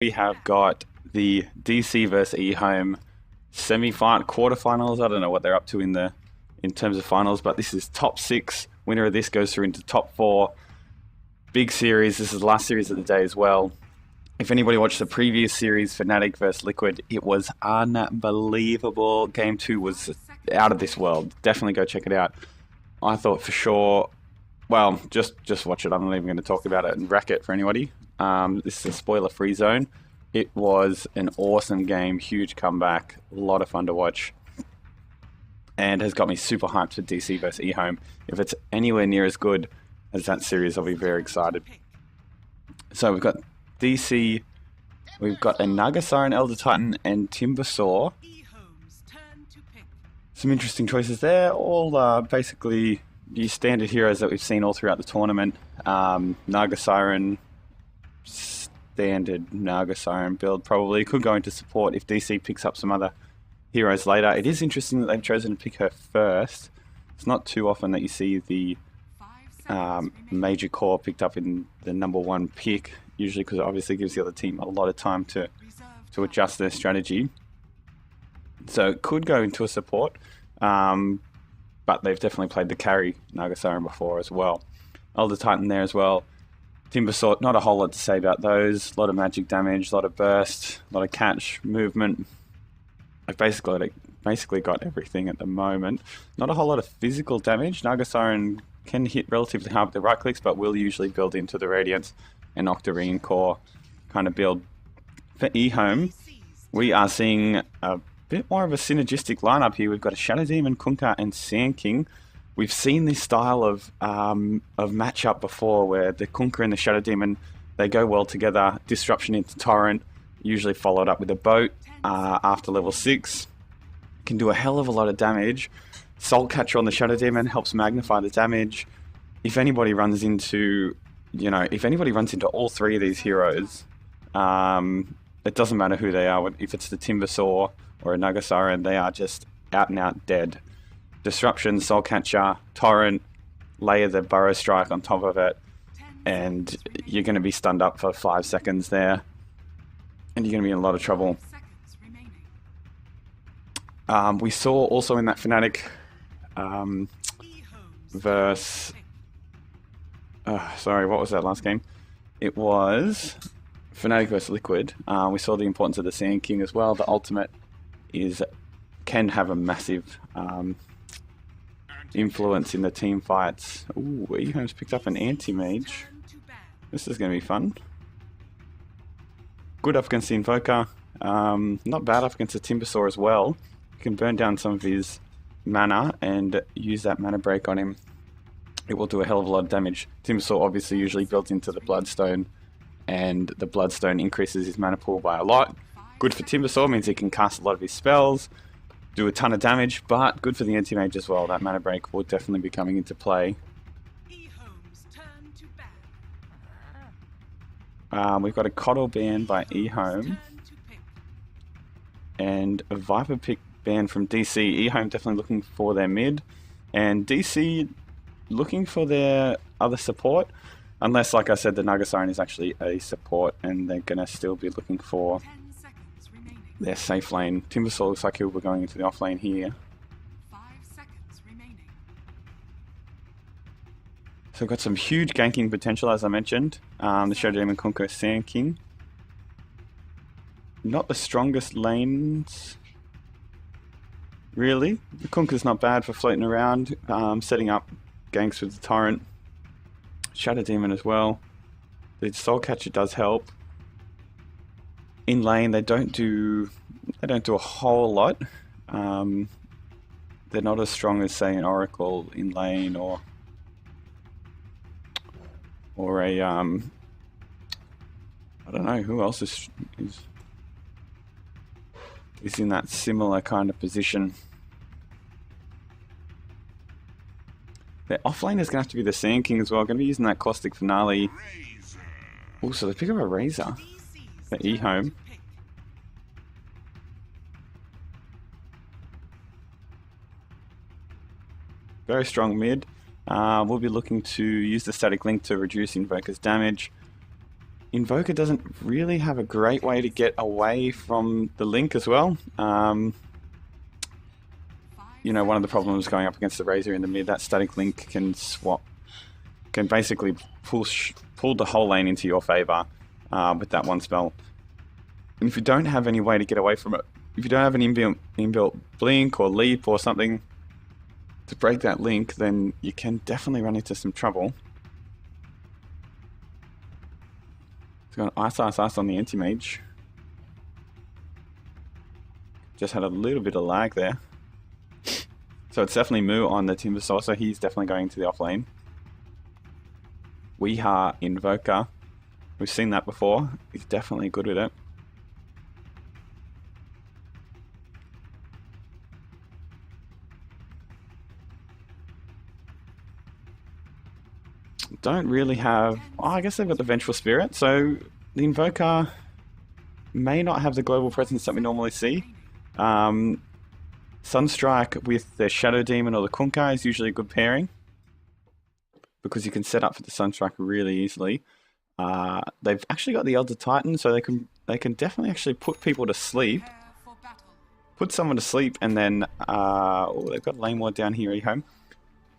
We have got the DC versus EHOME semi-final quarterfinals. I don't know what they're up to in terms of finals, but this is top 6. Winner of this goes through into top 4. Big series. This is the last series of the day as well. If anybody watched the previous series, Fnatic versus Liquid, it was unbelievable. Game 2 was out of this world. Definitely go check it out. I thought for sure, well, just watch it. I'm not even going to talk about it and wreck it for anybody. This is a spoiler-free zone. It was an awesome game, huge comeback, a lot of fun to watch, and has got me super hyped for DC versus EHOME. If it's anywhere near as good as that series, I'll be very excited. So we've got DC, we've got a Nagasaren, Elder Titan, and Timbersaw. Some interesting choices there, all basically the standard heroes that we've seen all throughout the tournament. Nagasaren, standard Nagasaren build probably. Could go into support if DC picks up some other heroes later. It is interesting that they've chosen to pick her first. It's not too often that you see the major core picked up in the #1 pick, usually because it obviously gives the other team a lot of time to adjust their strategy. So it could go into a support, but they've definitely played the carry Nagasaren before as well. Elder Titan there as well. Timbersaw, not a whole lot to say about those. A lot of magic damage, a lot of burst, a lot of catch, movement. I've basically got everything at the moment. Not a whole lot of physical damage. Nagasaren can hit relatively hard with the right clicks, but will usually build into the Radiance and Octarine core kind of build. For EHOME, we are seeing a bit more of a synergistic lineup here. We've got a Shadow Demon, Kunkka, and Sand King. We've seen this style of matchup before, where the Kunkka and the Shadow Demon, they go well together. Disruption into Torrent, usually followed up with a boat after level 6. Can do a hell of a lot of damage. Soul Catcher on the Shadow Demon helps magnify the damage. If anybody runs into, all 3 of these heroes, it doesn't matter who they are. If it's the Timbersaw or a Nagasaren, they are just out and out dead. Disruption, Soul Catcher, Torrent, layer the Burrow Strike on top of it, and you're going to be stunned up for 5 seconds there, and you're going to be in a lot of trouble. We saw also in that Fnatic versus... what was that last game? It was Fnatic versus Liquid. We saw the importance of the Sand King as well. The ultimate can have a massive influence in the team fights. Ooh, EHOME's picked up an anti-mage. This is going to be fun. Good up against the Invoker. Not bad up against the Timbersaw as well. You can burn down some of his mana and use that mana break on him. It will do a hell of a lot of damage. Timbersaw obviously usually built into the Bloodstone, and the Bloodstone increases his mana pool by a lot. Good for Timbersaw, means he can cast a lot of his spells, do a ton of damage, but good for the anti-mage as well. That mana break will definitely be coming into play. We've got a Coddle ban by EHOME and a Viper pick ban from DC. EHOME definitely looking for their mid, and DC looking for their other support, unless, like I said, the Nagasaren is actually a support and they're going to still be looking for their safe lane. Timbersaw looks like he'll be going into the off lane here. 5 seconds remaining. So we've got some huge ganking potential, as I mentioned. The Shadow Demon, Kunkka, Sand King. Not the strongest lanes, really. The Kunkka's not bad for floating around, setting up ganks with the Torrent. Shadow Demon as well. The Soul Catcher does help. In lane, they don't do a whole lot. They're not as strong as, say, an Oracle in lane or a I don't know who else is in that similar kind of position. Their offlane is going to have to be the Sand King as well. Going to be using that Caustic Finale. Also, they pick up a Razor for EHOME. Very strong mid. We'll be looking to use the Static Link to reduce Invoker's damage. Invoker doesn't really have a great way to get away from the link as well. You know, one of the problems going up against the Razor in the mid, that static link can basically pull the whole lane into your favor with that one spell. And if you don't have any way to get away from it, if you don't have an inbuilt blink or leap or something to break that link, then you can definitely run into some trouble. It's got ice on the anti-mage. Just had a little bit of lag there. So it's definitely Moo on the Timbersaw, so he's definitely going to the off lane. Weeha Invoker. We've seen that before. He's definitely good with it. Don't really have... Oh, I guess they've got the Vengeful Spirit, so the Invoker may not have the global presence that we normally see. Sunstrike with the Shadow Demon or the Kunkka is usually a good pairing, because you can set up for the Sunstrike really easily. They've actually got the Elder Titan, so they can definitely actually put people to sleep. Put someone to sleep, and then... oh, they've got Lane Ward down here, EHOME.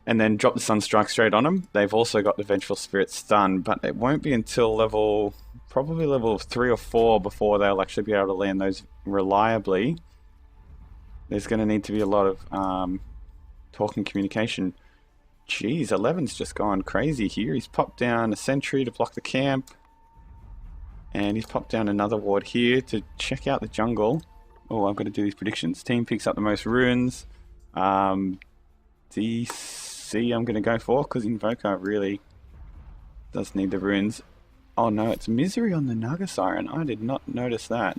And then drop the Sunstrike straight on them. They've also got the Vengeful Spirit stun, but it won't be until probably level 3 or 4 before they'll actually be able to land those reliably. There's going to need to be a lot of talking communication. Jeez, 11's just gone crazy here. He's popped down a sentry to block the camp. And he's popped down another ward here to check out the jungle. Oh, I've got to do these predictions. Team picks up the most runes. DC I'm going to go for, because Invoker really does need the runes. Oh no, it's Misery on the Naga Siren. I did not notice that.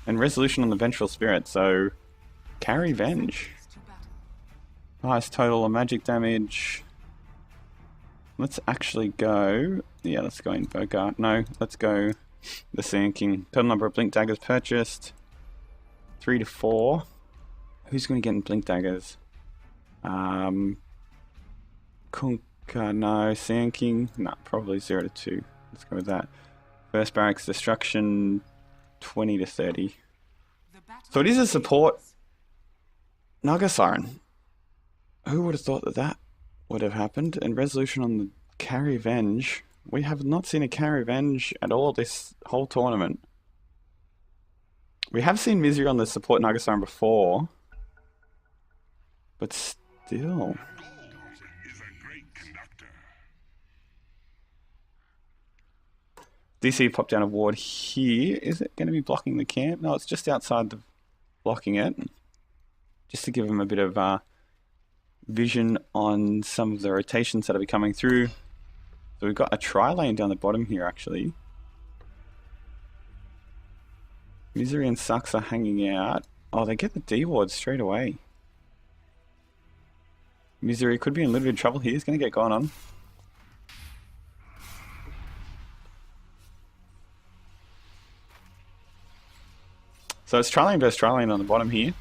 And Resolution on the Vengeful Spirit, so carry Venge. Highest total of magic damage. Let's actually go... Yeah, let's go Invoker. No, let's go the Sand King. Total number of Blink Daggers purchased. 3 to 4. Who's going to get in Blink Daggers? Kunkka, no. Sand King, no, probably 0 to 2. Let's go with that. First Barracks Destruction, 20 to 30. So it is a support Naga Siren. Who would have thought that that would have happened? And Resolution on the Carry Venge. We have not seen a Carry Venge at all this whole tournament. We have seen Misery on the support Naga Siren before. But still. DC popped down a ward here. Is it going to be blocking the camp? No, it's just outside the blocking it. Just to give him a bit of vision on some of the rotations that'll be coming through. So we've got a tri-lane down the bottom here actually. Misery and Sucks are hanging out. Oh, they get the D ward straight away. Misery could be in a little bit of trouble here. He's going to get going on. So it's tri-lane versus tri-lane on the bottom here.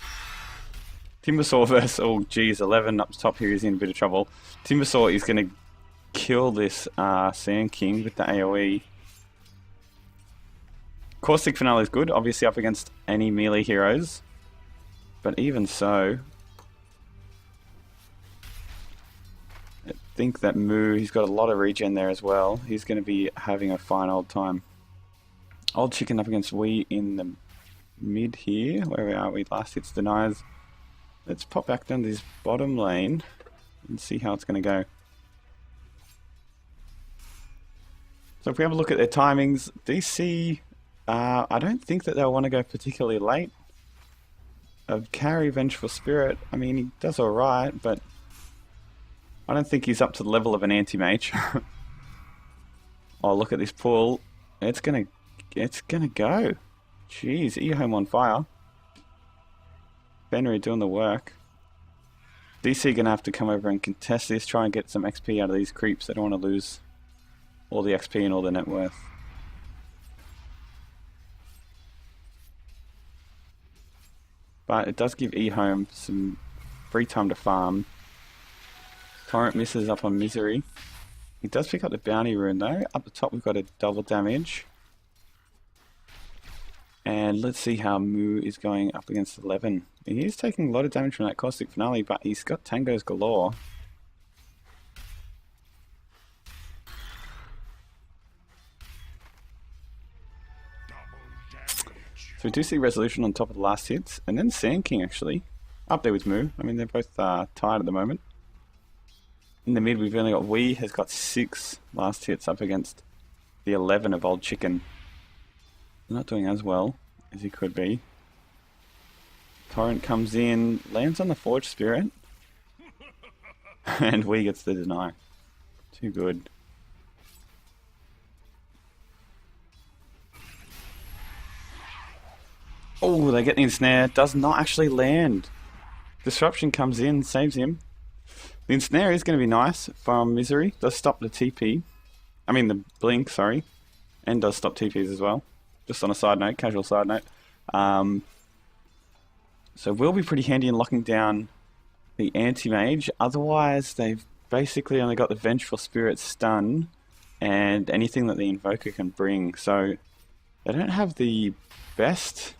Timbersaw versus... Oh, geez, 11 up top here is in a bit of trouble. Timbersaw is going to kill this Sand King with the AoE. Caustic Finale is good, obviously up against any melee heroes. But even so... I think that Moo, he's got a lot of regen there as well. He's going to be having a fine old time. Old Chicken up against Wee in the mid here. Where are we? Last hits denies. Let's pop back down to this bottom lane and see how it's going to go. So if we have a look at their timings, DC, I don't think that they'll want to go particularly late. Carry Vengeful Spirit, I mean, he does alright, but I don't think he's up to the level of an anti-mage. Oh, look at this pull. It's gonna go. Jeez, EHOME on fire. Benry doing the work. DC gonna have to come over and contest this, try and get some XP out of these creeps. They don't want to lose all the XP and all the net worth. But it does give EHOME some free time to farm. Torrent misses up on Misery. He does pick up the bounty rune though. Up the top we've got a double damage. And let's see how Moo is going up against 11. He is taking a lot of damage from that Caustic Finale, but he's got tangos galore. So we do see Resolution on top of the last hits, and then Sand King actually up there with Moo. I mean, they're both tied at the moment. In the mid, we've only got Wee has got 6 last hits up against the 11 of Old Chicken. Not doing as well as he could be. Torrent comes in, lands on the Forge Spirit, and Wee gets the deny. Too good. Oh, they get the ensnare. Does not actually land. Disruption comes in, saves him. The ensnare is going to be nice from Misery. Does stop the TP. I mean the blink, sorry. And does stop TPs as well. Just on a side note, casual side note. So will be pretty handy in locking down the anti-mage. Otherwise, they've basically only got the Vengeful Spirit stun and anything that the Invoker can bring. So they don't have the best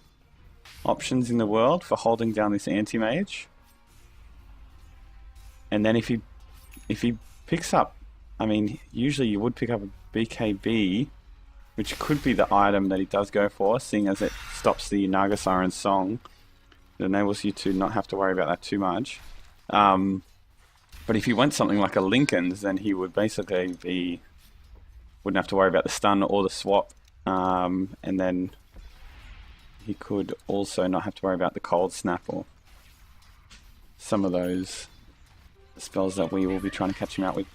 options in the world for holding down this anti-mage. And then if he picks up, I mean, usually you would pick up a BKB, which could be the item that he does go for, seeing as it stops the Naga Siren song. It enables you to not have to worry about that too much. But if he went something like a Lincoln's, then he would basically wouldn't have to worry about the stun or the swap. And then he could also not have to worry about the cold snap or some of those spells that we will be trying to catch him out with.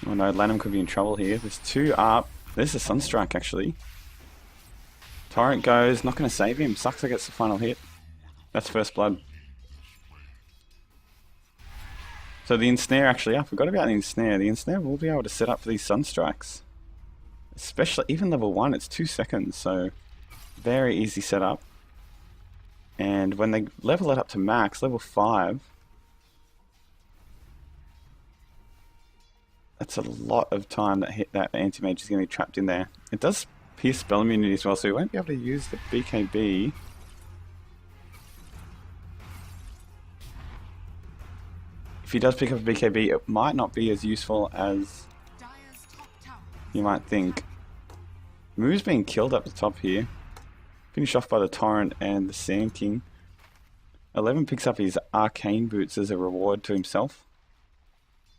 Oh no, Lanham could be in trouble here. There's 2 up. There's a Sunstrike actually. Torrent goes, not going to save him. Suxa gets the final hit. That's first blood. So the ensnare actually, I forgot about the ensnare. The ensnare will be able to set up for these Sunstrikes. Especially, even level 1, it's 2 seconds, so very easy setup. And when they level it up to max, level 5, that's a lot of time that anti-mage is going to be trapped in there. It does pierce spell immunity as well, so he won't be able to use the BKB. If he does pick up a BKB, it might not be as useful as you might think. Moo's being killed up the top here. Finished off by the Torrent and the Sand King. 11 picks up his Arcane Boots as a reward to himself.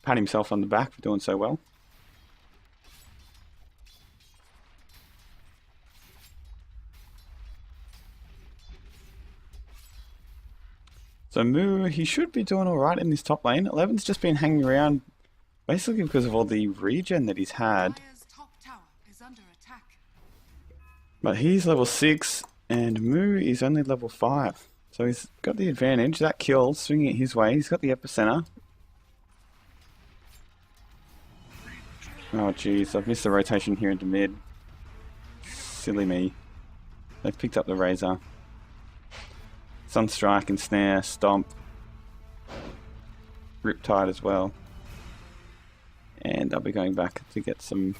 Pat himself on the back for doing so well. So Moo, he should be doing alright in this top lane. 11's just been hanging around basically because of all the regen that he's had. But he's level 6 and Moo is only level 5. So he's got the advantage. That kill, swinging it his way. He's got the epicenter. Oh jeez, I've missed the rotation here into mid. Silly me. They've picked up the Razor. Sunstrike and Snare, Stomp. Riptide as well. And I'll be going back to get some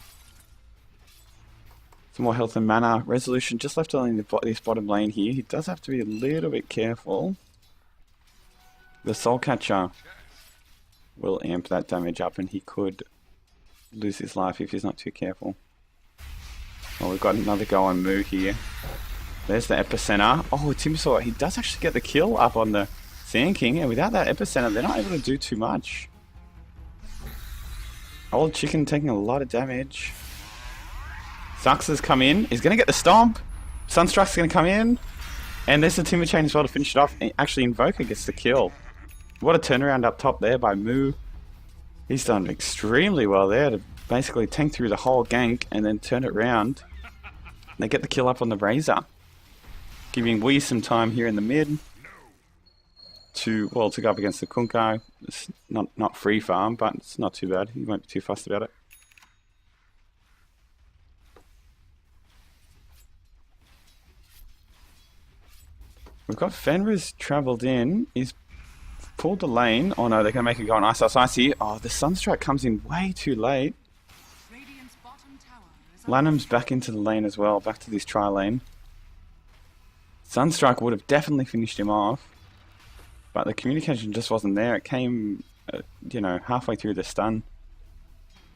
more health and mana. Resolution just left on this bottom lane here. He does have to be a little bit careful. The Soul Catcher will amp that damage up and he could lose his life if he's not too careful. Oh, we've got another go on Moo here. There's the epicenter. Oh, Timsaw, he does actually get the kill up on the Sand King, and without that epicenter, they're not able to do too much. Old Chicken taking a lot of damage. Suxa's come in. He's going to get the stomp. Sunstrike's going to come in. And there's the Timber Chain as well to finish it off. And actually, Invoker gets the kill. What a turnaround up top there by Moo. He's done extremely well there to basically tank through the whole gank and then turn it round. They get the kill up on the Razor. Giving Wee some time here in the mid to go up against the Kunkka. It's not free farm, but it's not too bad. He won't be too fussed about it. We've got Fenris travelled in. He's pulled the lane. Oh no, they're going to make it go on Ice Ice here. Oh, the Sunstrike comes in way too late. Radiant's bottom tower is Lanham's back into the lane as well, back to this tri-lane. Sunstrike would have definitely finished him off, but the communication just wasn't there. It came, you know, halfway through the stun.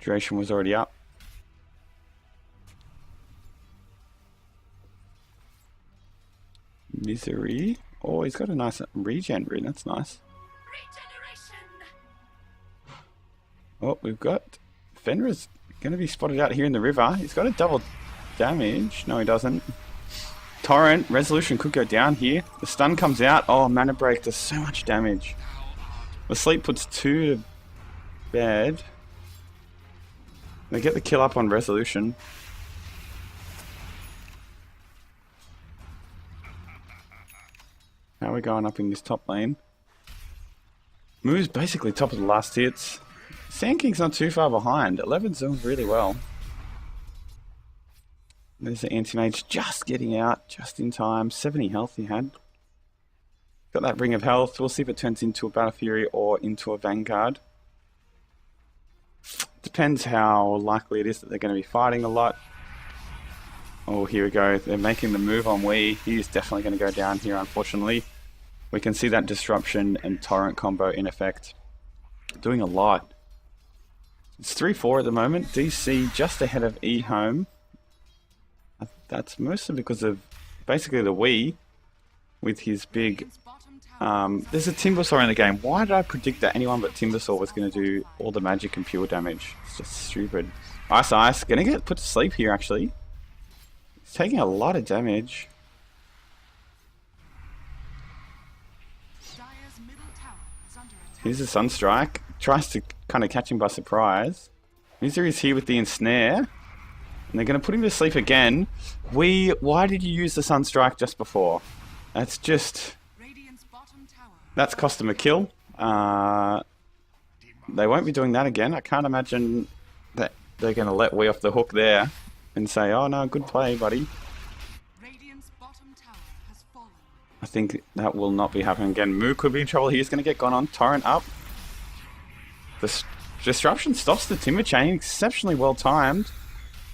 Duration was already up. Misery. Oh, he's got a nice regen rune. That's nice. Oh, we've got Fenrir's going to be spotted out here in the river. He's got a double damage. No, he doesn't. Torrent, Resolution could go down here. The stun comes out. Oh, Mana Break does so much damage. The sleep puts 2 to bed. They get the kill up on Resolution. How are we going up in this top lane? Moo's basically top of the last hits. Sand King's not too far behind. 11 zones really well. There's the anti-mage just getting out, just in time. 70 health he had. Got that Ring of Health. We'll see if it turns into a Battle Fury or into a Vanguard. Depends how likely it is that they're going to be fighting a lot. Oh, here we go. They're making the move on Wii. He's definitely going to go down here, unfortunately. We can see that Disruption and Torrent combo in effect. Doing a lot. It's 3-4 at the moment. DC just ahead of EHOME. That's mostly because of basically the Wii with his big... there's a Timbersaw in the game. Why did I predict that anyone but Timbersaw was going to do all the magic and pure damage? It's just stupid. Ice Ice. Going to get put to sleep here, actually. He's taking a lot of damage. Dire's middle tower is under attack. Here's a Sunstrike. Tries to kind of catch him by surprise. Misery's here with the Ensnare. And they're going to put him to sleep again. Why did you use the Sunstrike just before? That's just... Radiant's bottom tower. That's cost them a kill. They won't be doing that again. I can't imagine that they're going to let Wii off the hook there and say, oh no, good play, buddy. Radiant's bottom tower has fallen. I think that will not be happening again. Moo could be in trouble. He's going to get gone on. Torrent up. The Disruption stops the Timber Chain. Exceptionally well timed.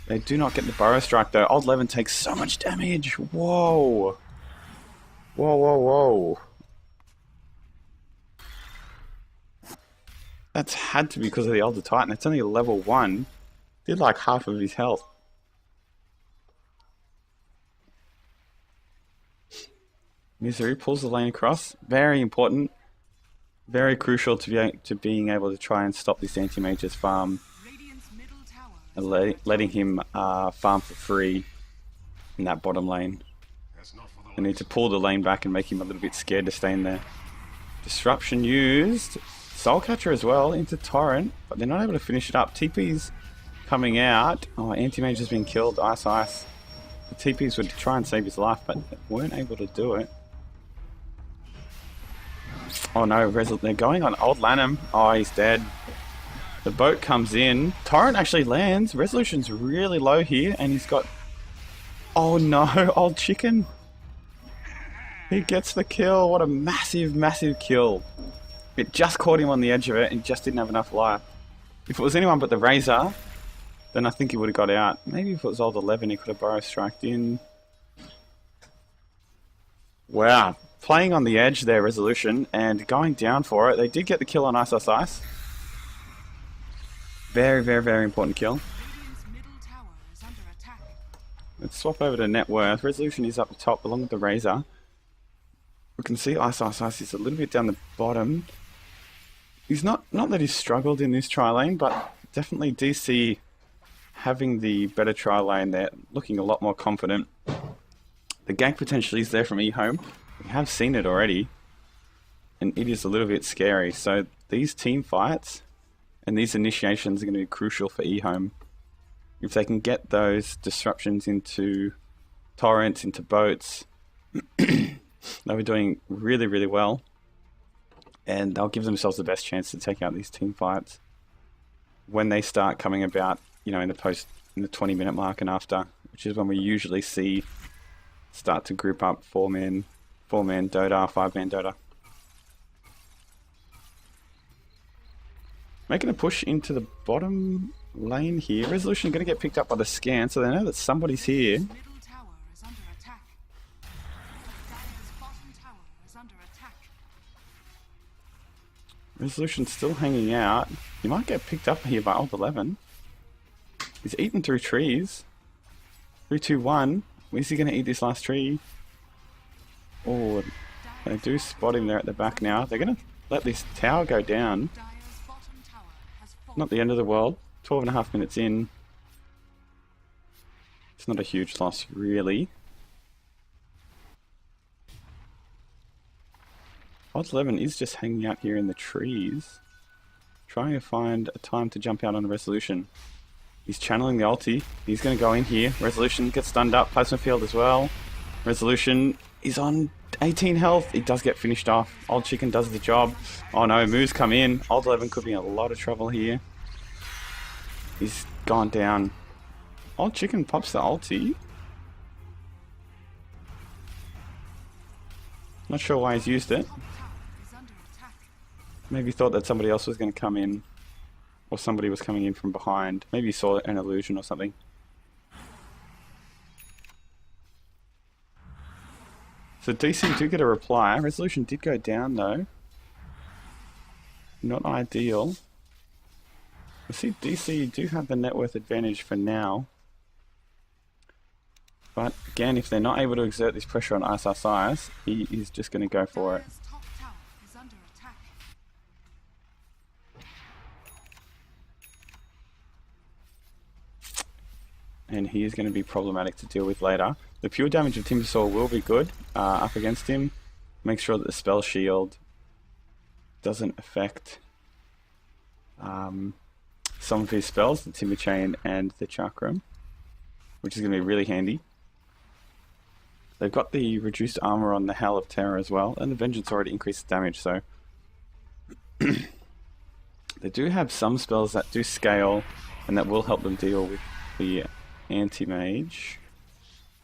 They do not get the Burrow Strike though. Old Levin takes so much damage. Whoa. Whoa, whoa, whoa. That's had to be because of the Elder Titan. It's only a level 1. Did like half of his health. Misery pulls the lane across. Very important. Very crucial to being able to try and stop this anti-mage's farm. Radiant's middle tower And letting him farm for free in that bottom lane. They need to pull the lane back and make him a little bit scared to stay in there. Disruption used. Soulcatcher as well into Torrent, but they're not able to finish it up. TP's coming out. Oh, Anti-Mage has been killed. Ice Ice. The TPs would try and save his life, but weren't able to do it. Oh no, they're going on Old Lanham. Oh, he's dead. The boat comes in. Torrent actually lands. Resolution's really low here, and he's got... Oh no, Old Chicken. He gets the kill. What a massive, massive kill. It just caught him on the edge of it and just didn't have enough life. If it was anyone but the Razor, then I think he would have got out. Maybe if it was Old 11, he could have Burrow Striked in. Wow. Playing on the edge there, Resolution, and going down for it. They did get the kill on Ice Ice Ice. Very, very, very important kill. Radiant's middle tower is under attack. Let's swap over to Net Worth. Resolution is up the top along with the Razor. We can see Ice Ice Ice is a little bit down the bottom. He's not that he's struggled in this tri-lane, but definitely DC having the better tri-lane there, looking a lot more confident. The gank potential is there from EHOME. We have seen it already, and it is a little bit scary. So these team fights and these initiations are going to be crucial for EHOME. If they can get those disruptions into torrents, into boats, they'll be doing really, really well. And they'll give themselves the best chance to take out these team fights when they start coming about, you know, in the 20-minute mark and after, which is when we usually see start to group up 4-man Dota, 5-man Dota. Making a push into the bottom lane here. Resolution going to get picked up by the scan, so they know that somebody's here. Middle tower is under attack. Dire's bottom tower is under attack. Resolution's still hanging out. He might get picked up here by Alt 11. He's eaten through trees. 3, 2, 1. Where's he going to eat this last tree? Oh, they do spot him there at the back now. They're going to let this tower go down. Dire's bottom tower has fallen. Not the end of the world. 12.5 minutes in. It's not a huge loss, really. Odds 11 is just hanging out here in the trees, trying to find a time to jump out on a Resolution. He's channeling the ulti. He's going to go in here. Resolution gets stunned up. Plasma field as well. Resolution is on 18 health. He does get finished off. Old Chicken does the job. Oh no, moves come in. Old 11 could be in a lot of trouble here. He's gone down. Old Chicken pops the ulti. Not sure why he's used it. Top tower is under attack. Maybe thought that somebody else was going to come in. Or somebody was coming in from behind. Maybe he saw an illusion or something. So DC do get a reply. Resolution did go down though. Not ideal. I see DC do have the net worth advantage for now. But again, if they're not able to exert this pressure on ISIS, he is just going to go for it. Dire's top tower is under attack. And he is going to be problematic to deal with later. The pure damage of Timbersaw will be good up against him. Make sure that the spell shield doesn't affect some of his spells, the Timber Chain and the Chakram, which is going to be really handy. They've got the reduced armor on the Howl of Terror as well, and the Vengeance already increases damage, so they do have some spells that do scale and that will help them deal with the Anti-Mage.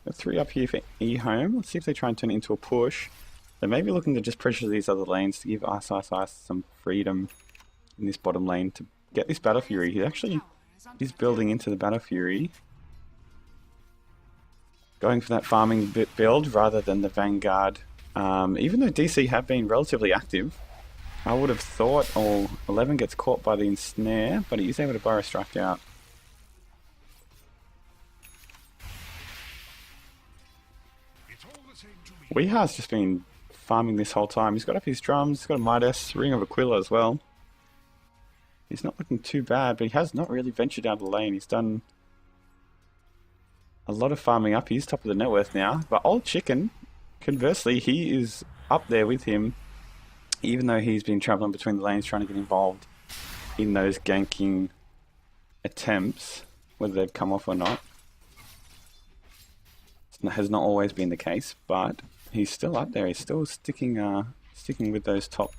Got 3 up here for EHOME. Let's see if they try and turn it into a push. They may be looking to just pressure these other lanes to give Ice some freedom in this bottom lane to get this Battle Fury. He's building into the Battle Fury. Going for that farming build rather than the Vanguard. Even though DC have been relatively active, I would have thought 11 gets caught by the Ensnare, but he is able to Burrow Strike out. Weehar's just been farming this whole time. He's got up his drums, he's got a Midas, Ring of Aquila as well. He's not looking too bad, but he has not really ventured out of the lane. He's done a lot of farming up. He's top of the net worth now. But Old Chicken, conversely, he is up there with him, even though he's been traveling between the lanes trying to get involved in those ganking attempts, whether they've come off or not. It has not always been the case, but he's still up there. He's still sticking with those top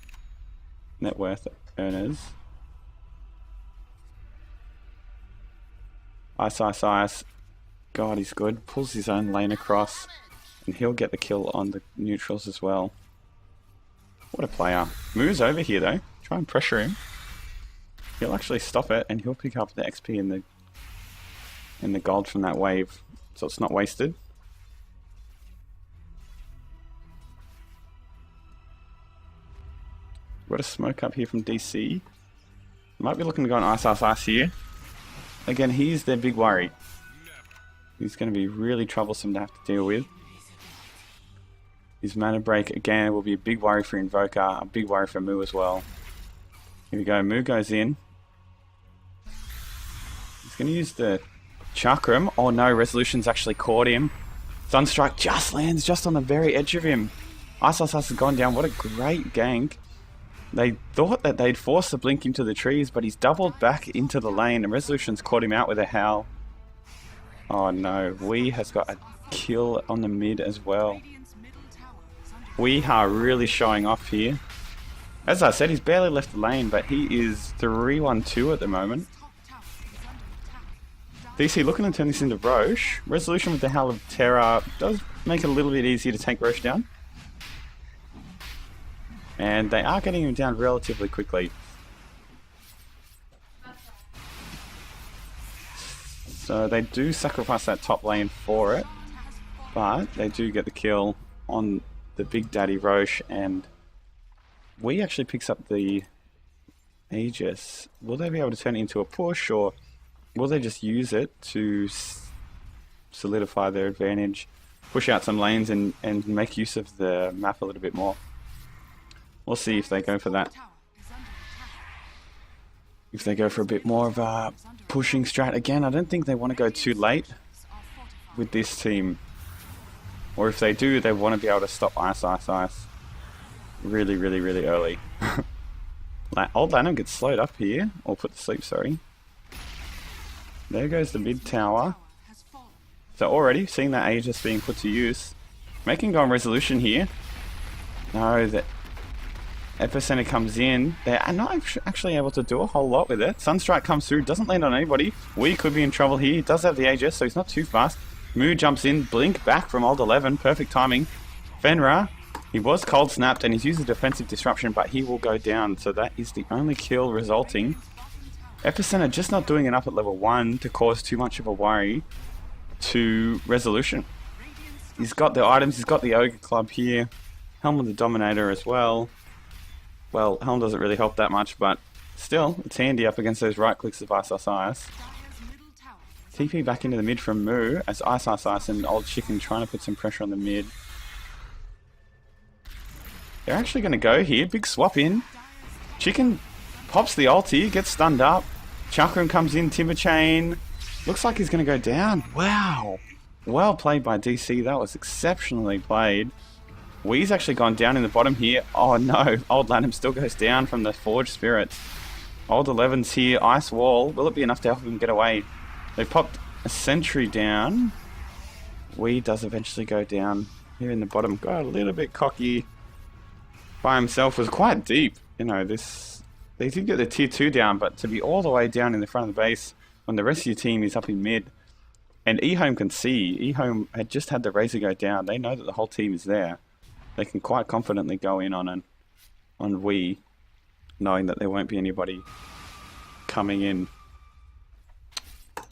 net worth earners. Ice. God, he's good. Pulls his own lane across, and he'll get the kill on the neutrals as well. What a player. Moves over here though. Try and pressure him. He'll actually stop it, and he'll pick up the XP and the gold from that wave, so it's not wasted. Got a smoke up here from DC. Might be looking to go on Ice here. Again, he's their big worry. He's going to be really troublesome to have to deal with. His mana break, again, will be a big worry for Invoker, a big worry for Moo as well. Here we go, Moo goes in. He's going to use the Chakram. Oh no, Resolution's actually caught him. Sunstrike just lands just on the very edge of him. Ice has gone down. What a great gank. They thought that they'd force the Blink into the trees, but he's doubled back into the lane, and Resolution's caught him out with a Howl. Oh no, Wee has got a kill on the mid as well. Radiant's middle tower is under We are really showing off here. As I said, he's barely left the lane, but he is 3-1-2 at the moment. top tower is under attack. DC looking to turn this into Roche. Resolution with the Howl of Terror does make it a little bit easier to take Roche down. And they are getting him down relatively quickly. So they do sacrifice that top lane for it, but they do get the kill on the Big Daddy Roche, and we actually picks up the Aegis. Will they be able to turn it into a push, or will they just use it to solidify their advantage, push out some lanes and make use of the map a little bit more? We'll see if they go for that. If they go for a bit more of a pushing strat. Again, I don't think they want to go too late with this team. Or if they do, they want to be able to stop Ice really, really, really early. Old Lanham gets slowed up here, or put to sleep, sorry. There goes the mid tower. So already seeing that Aegis being put to use. Making go on resolution here. No, the Epicenter comes in. They are not actually able to do a whole lot with it. Sunstrike comes through, doesn't land on anybody. We could be in trouble here. He does have the Aegis, so he's not too fast. Moo jumps in, blink back from Old 11, perfect timing. Fenrir, he was cold snapped and he's used a defensive disruption, but he will go down, so that is the only kill resulting. Epicenter just not doing enough at level 1 to cause too much of a worry to resolution. He's got the items, he's got the Ogre Club here, Helm of the Dominator as well. Well, Helm doesn't really help that much, but still, it's handy up against those right clicks of Ice. TP back into the mid from Moo as Ice and Old Chicken trying to put some pressure on the mid. They're actually going to go here. Big swap in. Chicken pops the ulti, gets stunned up. Chakram comes in, Timber Chain. Looks like he's going to go down. Wow. Well played by DC. That was exceptionally played. Wee's actually gone down in the bottom here. Oh no. Old Lanham still goes down from the Forge Spirits. Old 11's here. Ice Wall. Will it be enough to help him get away? They popped a sentry down. Wee does eventually go down here in the bottom. Got a little bit cocky by himself. Was quite deep. You know, they did get the tier 2 down, but to be all the way down in the front of the base when the rest of your team is up in mid. And EHOME can see. EHOME had just had the Razor go down. They know that the whole team is there. They can quite confidently go in on Wee, knowing that there won't be anybody coming in.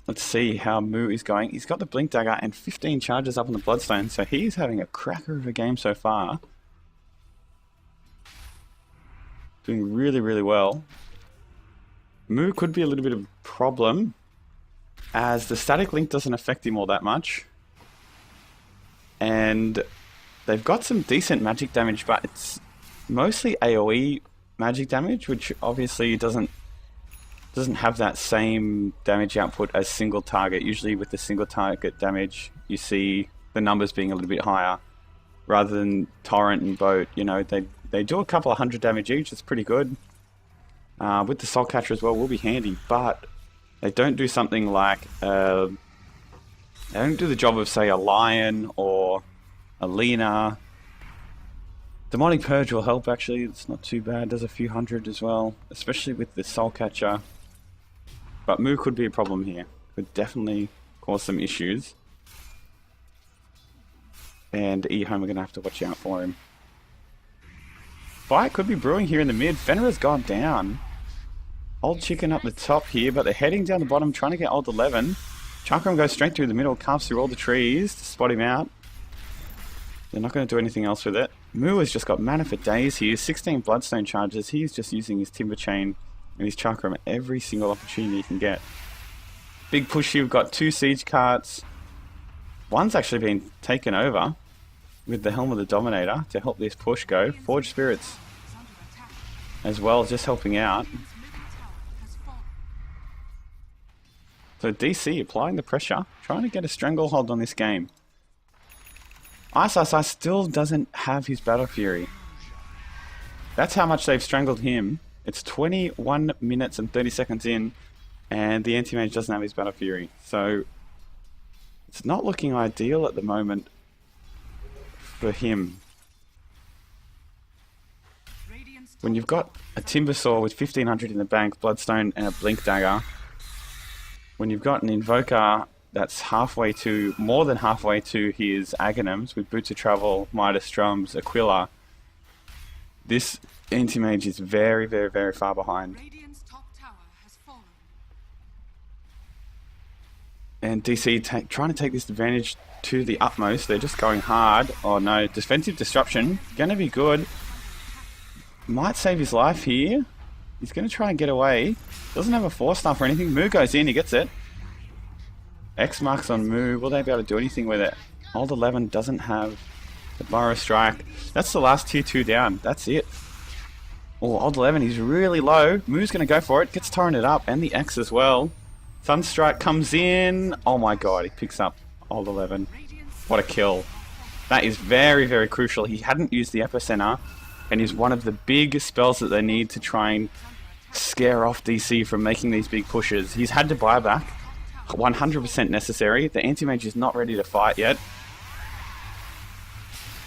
Let's see how Moo is going. He's got the Blink Dagger and 15 charges up on the Bloodstone, so he's having a cracker of a game so far. Doing really, really well. Moo could be a little bit of a problem, as the static link doesn't affect him all that much. And they've got some decent magic damage, but it's mostly AoE magic damage, which obviously doesn't have that same damage output as single target. Usually with the single target damage, you see the numbers being a little bit higher, rather than Torrent and Boat. You know, they do a couple of 100 damage each. It's pretty good. With the Soul Catcher as well will be handy, but they don't do something like they don't do the job of, say, a Lion or a Lena. Demonic Purge will help, actually. It's not too bad. Does a few hundred as well, especially with the Soul Catcher. But Moo could be a problem here. Could definitely cause some issues. And EHOME are going to have to watch out for him. Fight could be brewing here in the mid. Fenrir's gone down. Old Chicken up the top here, but they're heading down the bottom, trying to get Old 11. Chakram goes straight through the middle, carves through all the trees to spot him out. They're not going to do anything else with it. Moo has just got mana for days here. 16 Bloodstone charges. He's just using his Timber Chain and his Chakram at every single opportunity he can get. Big push here. We've got 2 Siege Carts. One's actually been taken over with the Helm of the Dominator to help this push go. Forge Spirits as well, just helping out. So DC applying the pressure, trying to get a stranglehold on this game. Ice still doesn't have his Battle Fury. That's how much they've strangled him. It's 21 minutes and 30 seconds in, and the Anti-Mage doesn't have his Battle Fury. So it's not looking ideal at the moment for him. When you've got a Timber Saw with 1500 in the bank, Bloodstone and a Blink Dagger, when you've got an Invoker that's more than halfway to his Aghanims with Boots of Travel, Midas Drums, Aquila, this Anti-Mage is very, very, very far behind. Radiant's top tower has fallen. And DC trying to take this advantage to the utmost. They're just going hard. Oh no, defensive disruption. Gonna be good. Might save his life here. He's gonna try and get away. Doesn't have a force staff or anything. Moo goes in, he gets it. X marks on Moo. Will they be able to do anything with it? Old 11 doesn't have the Burrow Strike. That's the last tier 2 down. That's it. Oh, Old 11, he's really low. Moo's gonna go for it. Gets torrented up, and the X as well. Sunstrike comes in. Oh my god, he picks up Old 11. What a kill. That is very, very crucial. He hadn't used the Epicenter, and is one of the big spells that they need to try and scare off DC from making these big pushes. He's had to buy back. 100% necessary. The Anti-Mage is not ready to fight yet.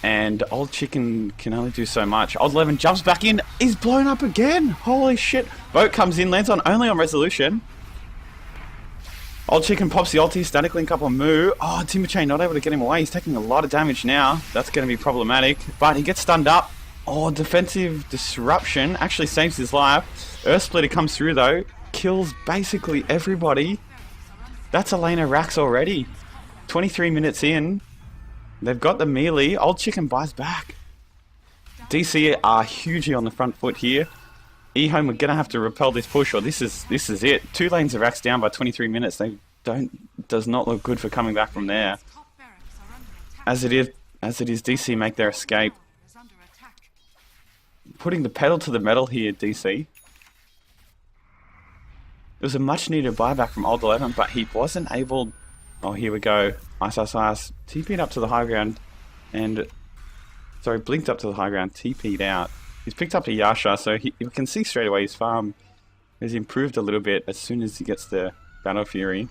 And Old Chicken can only do so much. Old 11 jumps back in. He's blown up again. Holy shit. Boat comes in, lands only on resolution. Old Chicken pops the ulti, static link up on Moo. Oh, Timber Chain not able to get him away. He's taking a lot of damage now. That's going to be problematic. But he gets stunned up. Oh, defensive disruption actually saves his life. Earth Splitter comes through though. Kills basically everybody. That's Elena Rax already. 23 minutes in. They've got the melee. Old Chicken buys back. DC are hugely on the front foot here. EHOME are going to have to repel this push, or this is it. 2 lanes of Rax down by 23 minutes. Does not look good for coming back from there. As it is, DC make their escape. Putting the pedal to the metal here, DC. It was a much needed buyback from Old 11, but he wasn't able... Oh, here we go. Ice. TP'd up to the high ground and... Sorry, blinked up to the high ground, TP'd out. He's picked up a Yasha, so you can see straight away his farm has improved a little bit as soon as he gets the Battle Fury.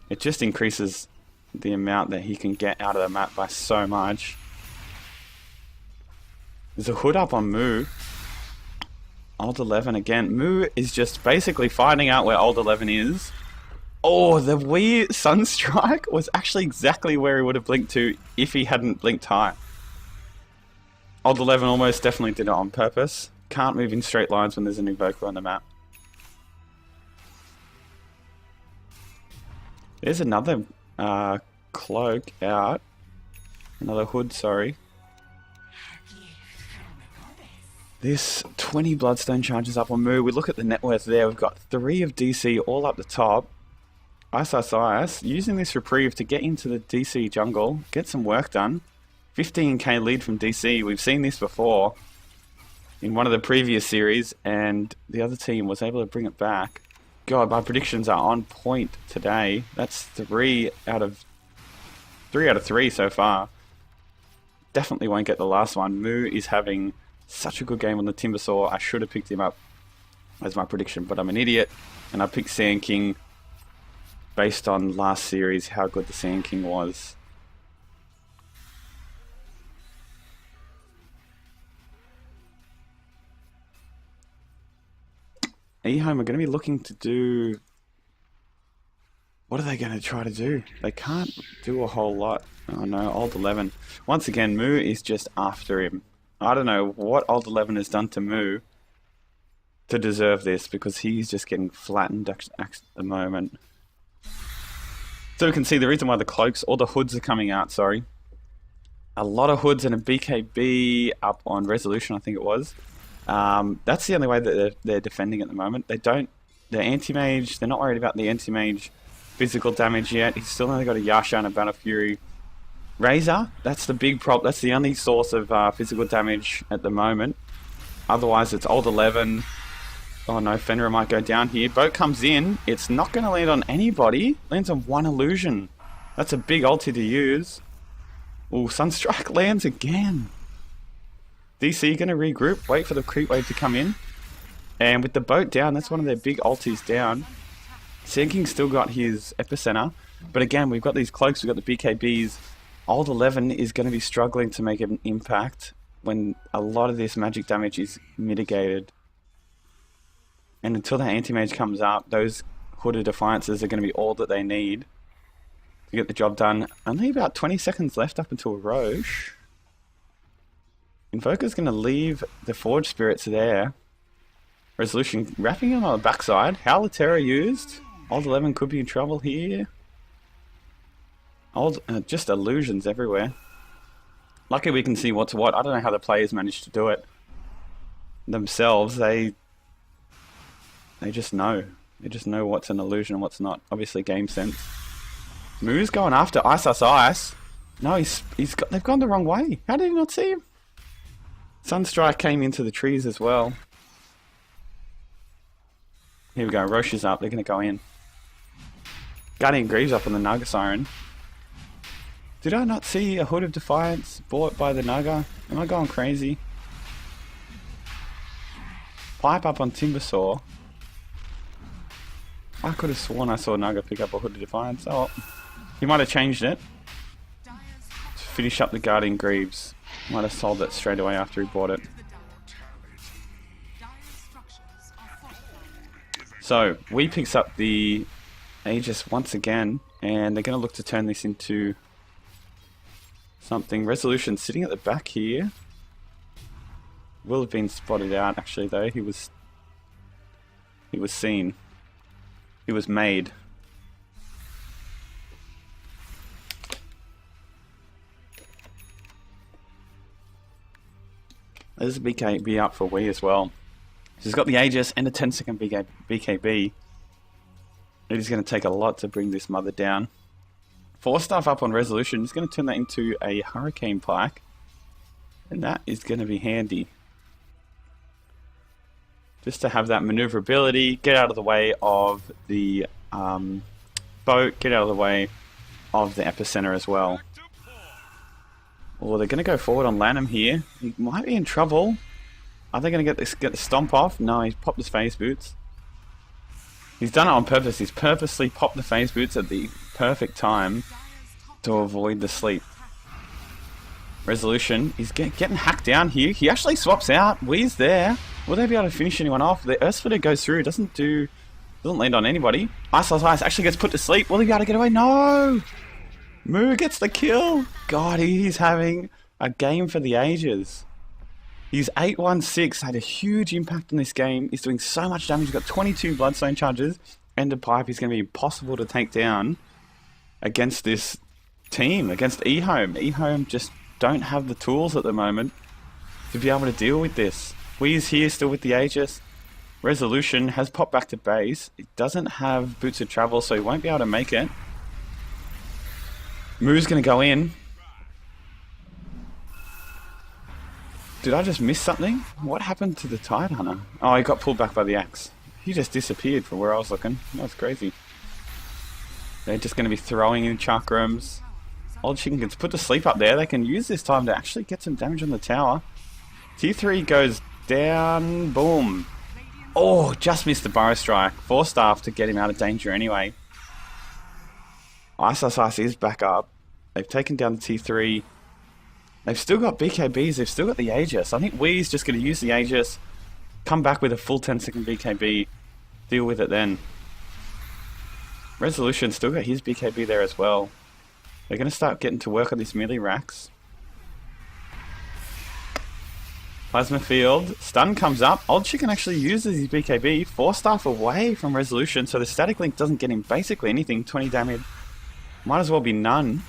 It just increases the amount that he can get out of the map by so much. There's a hood up on Moo. Old 11 again. Moo is just basically finding out where Old 11 is. Oh, the wee Sunstrike was actually exactly where he would have blinked to if he hadn't blinked high. Old 11 almost definitely did it on purpose. Can't move in straight lines when there's an Invoker on the map. There's another cloak out. Another hood, sorry. This 20 Bloodstone charges up on Moo. We look at the net worth there. We've got 3 of DC all up the top. Ice, using this reprieve to get into the DC jungle, get some work done. 15k lead from DC. We've seen this before in one of the previous series, and the other team was able to bring it back. God, my predictions are on point today. That's 3 out of 3 so far. Definitely won't get the last one. Moo is having such a good game on the Timbersaw. I should have picked him up as my prediction, but I'm an idiot, and I picked Sand King based on last series, how good the Sand King was. EHOME are going to be looking to do... What are they going to try to do? They can't do a whole lot. Oh no, Old 11. Once again, Moo is just after him. I don't know what Old 11 has done to Moo to deserve this, because he's just getting flattened at the moment. So we can see the reason why the cloaks, or the hoods are coming out, sorry. A lot of hoods and a BKB up on resolution, I think it was. That's the only way that they're defending at the moment. They're anti-mage, they're not worried about the anti-mage physical damage yet. He's still only got a Yasha and a Battle Fury. Razor, that's the big problem. That's the only source of physical damage at the moment. Otherwise, it's Old 11. Oh no, Fenrir might go down here. Boat comes in. It's not going to land on anybody. Lands on one illusion. That's a big ulti to use. Ooh, Sunstrike lands again. DC going to regroup, wait for the creep wave to come in. And with the boat down, that's one of their big ultis down. Sand King's still got his Epicenter. But again, we've got these cloaks, we've got the BKBs. Old 11 is going to be struggling to make an impact when a lot of this magic damage is mitigated. And until the anti-mage comes up, those hooded defiances are going to be all that they need to get the job done. Only about 20 seconds left up until Roche. Invoker's going to leave the Forge Spirits there. Resolution wrapping him on the backside. Howler Terror used. Old 11 could be in trouble here. Old, just illusions everywhere. Lucky we can see what's what. I don't know how the players managed to do it themselves. They just know. They just know what's an illusion and what's not. Obviously game sense. Moo's going after Ice. No, they've gone the wrong way. How did he not see him? Sunstrike came into the trees as well. Here we go, Roche is up, they're going to go in. Guardian Greaves up on the Naga Siren. Did I not see a Hood of Defiance bought by the Naga? Am I going crazy? Pipe up on Timbersaw. I could have sworn I saw Naga pick up a Hood of Defiance. Oh, he might have changed it to finish up the Guardian Greaves. Might have sold it straight away after he bought it. So, we picks up the Aegis once again, and they're going to look to turn this into something. Resolution sitting at the back here. Will have been spotted out actually though. He was seen. He was made. There's a BKB up for Wii as well. He's got the Aegis and a 10-second BKB. It is going to take a lot to bring this mother down. 4-staff up on Resolution. He's going to turn that into a Hurricane Pike. And that is going to be handy. Just to have that maneuverability, get out of the way of the boat, get out of the way of the epicenter as well. Well, they're going to go forward on Lanham here. He might be in trouble. Are they going to get the stomp off? No, he's popped his phase boots. He's done it on purpose. He's purposely popped the phase boots at the perfect time to avoid the sleep. Resolution. He's getting hacked down here. He actually swaps out. Wee's there. Will they be able to finish anyone off? The Earth Splitter goes through. Doesn't land on anybody. Ice actually gets put to sleep. Will he be able to get away? No! Moo gets the kill. God, he's having a game for the ages. He's 816, had a huge impact on this game. He's doing so much damage. He's got 22 Bloodstone charges. End of pipe. He's going to be impossible to take down against this team, against EHOME. EHOME just don't have the tools at the moment to be able to deal with this. Wee's here still with the Aegis. Resolution has popped back to base. It doesn't have Boots of Travel, so he won't be able to make it. Moo's going to go in. Did I just miss something? What happened to the Tide Hunter? Oh, he got pulled back by the axe. He just disappeared from where I was looking. That's crazy. They're just going to be throwing in chakrams. Old Chicken gets put to sleep up there. They can use this time to actually get some damage on the tower. T3 goes down. Boom. Oh, just missed the Burrow Strike. 4-staff to get him out of danger anyway. Ice is back up. They've taken down the T3. They've still got BKBs. They've still got the Aegis. I think Wee's just going to use the Aegis. Come back with a full 10-second BKB. Deal with it then. Resolution still got his BKB there as well. They're going to start getting to work on these melee racks. Plasma Field. Stun comes up. Old Chicken actually uses his BKB. 4-staff away from Resolution, so the Static Link doesn't get him basically anything. 20 damage. Might as well be none.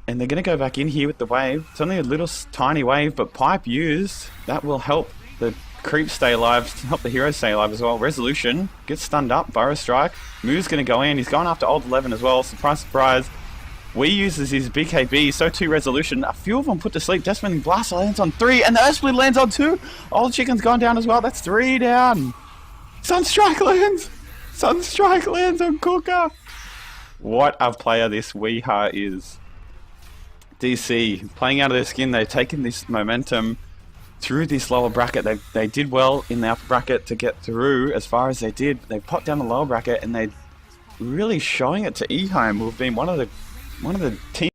And they're going to go back in here with the wave. It's only a little tiny wave, but pipe used. That will help the creeps stay alive, help the heroes stay alive as well. Resolution gets stunned up. Burrow Strike. Moo's going to go in. He's going after Old 11 as well. Surprise, surprise. Wee uses his BKB, so too Resolution. A few of them put to sleep. Desmond Blaster lands on 3, and the Earth Split lands on 2. Old Chicken's gone down as well. That's 3 down. Sunstrike lands. Sunstrike lands on Cooker. What a player this Weeha is. DC playing out of their skin. They've taken this momentum through this lower bracket. They did well in the upper bracket to get through as far as they did. They popped down the lower bracket and they really showing it to EHOME, who've been one of the teams